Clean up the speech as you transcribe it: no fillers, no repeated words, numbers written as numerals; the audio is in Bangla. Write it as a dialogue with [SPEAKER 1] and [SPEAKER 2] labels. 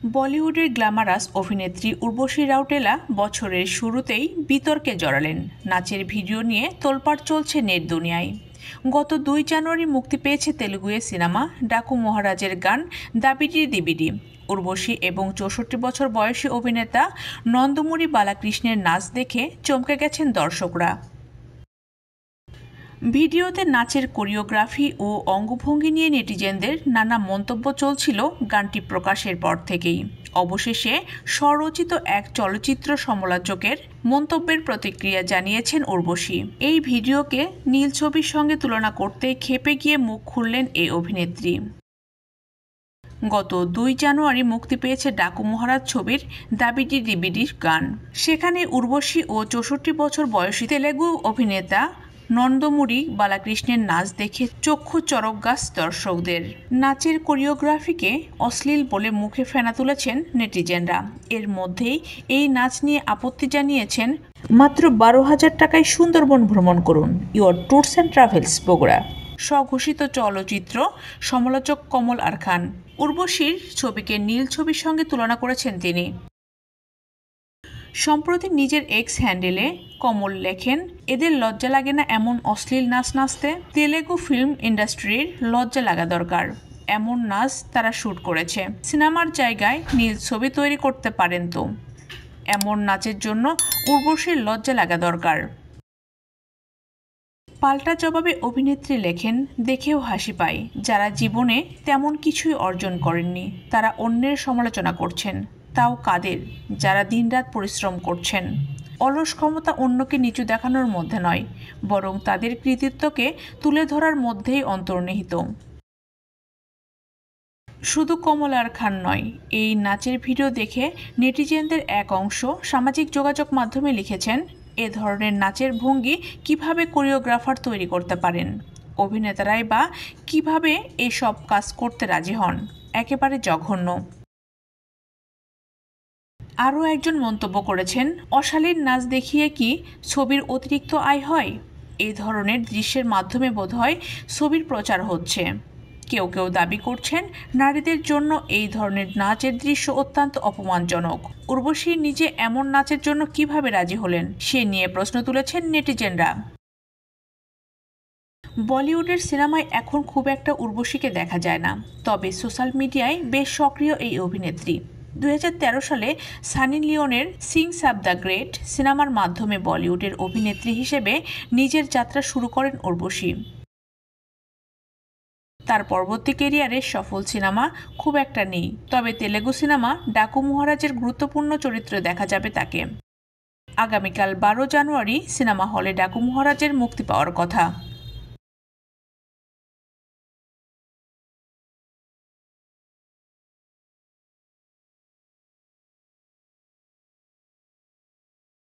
[SPEAKER 1] বলিউডের গ্ল্যামারাস অভিনেত্রী উর্বশী রাউটেলা বছরের শুরুতেই বিতর্কে জড়ালেন। নাচের ভিডিও নিয়ে তোলপাড় চলছে নেট দুনিয়ায়। গত 2 জানুয়ারি মুক্তি পেয়েছে তেলুগুয়ে সিনেমা ডাকু মহারাজের গান দাবিডি দিবিডি। উর্বশী এবং 64 বছর বয়সী অভিনেতা নন্দমুরি বালাকৃষ্ণের নাচ দেখে চমকে গেছেন দর্শকরা। ভিডিওতে নাচের কোরিওগ্রাফি ও অঙ্গভঙ্গি নিয়ে নেটিজেনদের নানা মন্তব্য চলছিল গানটি প্রকাশের পর থেকেই। অবশেষে স্বরচিত এক চলচ্চিত্র সমালোচকের মন্তব্যের প্রতিক্রিয়া জানিয়েছেন উর্বশী। এই ভিডিওকে নীল ছবির সঙ্গে তুলনা করতে ক্ষেপে গিয়ে মুখ খুললেন এই অভিনেত্রী। গত 2 জানুয়ারি মুক্তি পেয়েছে ডাকু মহারাজ ছবির দাবিডি দিবিডি গান। সেখানে উর্বশী ও 64 বছর বয়সী তেলেগু অভিনেতা নন্দমুরি বালাকৃষ্ণের নাচ দেখে চক্ষু চড়ক গাছ দর্শকদের। নাচের কোরিওগ্রাফিকে অশ্লীল বলে মুখে ফেনা তুলেছেন নেটিজেনরা। এর মধ্যেই এই নাচ নিয়ে আপত্তি জানিয়েছেন মাত্র 12,000 টাকায় সুন্দরবন ভ্রমণ করুন your tours and travels Bogura স্বঘোষিত চলচ্চিত্র সমালোচক কমল আর খান। উর্বশীর ছবিকে নীল ছবির সঙ্গে তুলনা করেছেন তিনি। সম্প্রতি নিজের এক্স হ্যান্ডেলে কমল লেখেন, এদের লজ্জা লাগে না এমন অশ্লীল নাচ নাচতে? তেলেগু ফিল্ম ইন্ডাস্ট্রির লজ্জা লাগা দরকার। এমন নাচ তারা শ্যুট করেছে, সিনেমার জায়গায় নীল ছবি তৈরি করতে পারেন তো। এমন নাচের জন্য উর্বশীর লজ্জা লাগা দরকার। পাল্টা জবাবে অভিনেত্রী লেখেন, দেখেও হাসি পায়। যারা জীবনে তেমন কিছুই অর্জন করেননি তারা অন্যের সমালোচনা করছেন, তাও কাদের? যারা দিনরাত পরিশ্রম করছেন। অলস ক্ষমতা অন্যকে নিচু দেখানোর মধ্যে নয়, বরং তাদের কৃতিত্বকে তুলে ধরার মধ্যেই অন্তর্নিহিত। শুধু কমল আর খান নয়, এই নাচের ভিডিও দেখে নেটিজেনদের এক অংশ সামাজিক যোগাযোগ মাধ্যমে লিখেছেন, এ ধরনের নাচের ভঙ্গি কিভাবে কোরিওগ্রাফার তৈরি করতে পারেন? অভিনেতারাই বা কিভাবে এসব কাজ করতে রাজি হন? একেবারে জঘন্য। আরও একজন মন্তব্য করেছেন, অশালীন নাচ দেখিয়ে কি ছবির অতিরিক্ত আয় হয়? এই ধরনের দৃশ্যের মাধ্যমে বোধহয় ছবির প্রচার হচ্ছে। কেউ কেউ দাবি করছেন নারীদের জন্য এই ধরনের নাচের দৃশ্য অত্যন্ত অপমানজনক। উর্বশী নিজে এমন নাচের জন্য কিভাবে রাজি হলেন সে নিয়ে প্রশ্ন তুলেছেন নেটিজেনরা। বলিউডের সিনেমায় এখন খুব একটা উর্বশীকে দেখা যায় না, তবে সোশ্যাল মিডিয়ায় বেশ সক্রিয় এই অভিনেত্রী। 2013 সালে সানি লিওনের সিংস অব দ্য গ্রেট সিনেমার মাধ্যমে বলিউডের অভিনেত্রী হিসেবে নিজের যাত্রা শুরু করেন উর্বশী। তার পরবর্তী ক্যারিয়ারে সফল সিনেমা খুব একটা নেই, তবে তেলেগু সিনেমা ডাকু মহারাজের গুরুত্বপূর্ণ চরিত্রে দেখা যাবে তাকে। আগামীকাল 12 জানুয়ারি সিনেমা হলে ডাকু মহারাজের মুক্তি পাওয়ার কথা।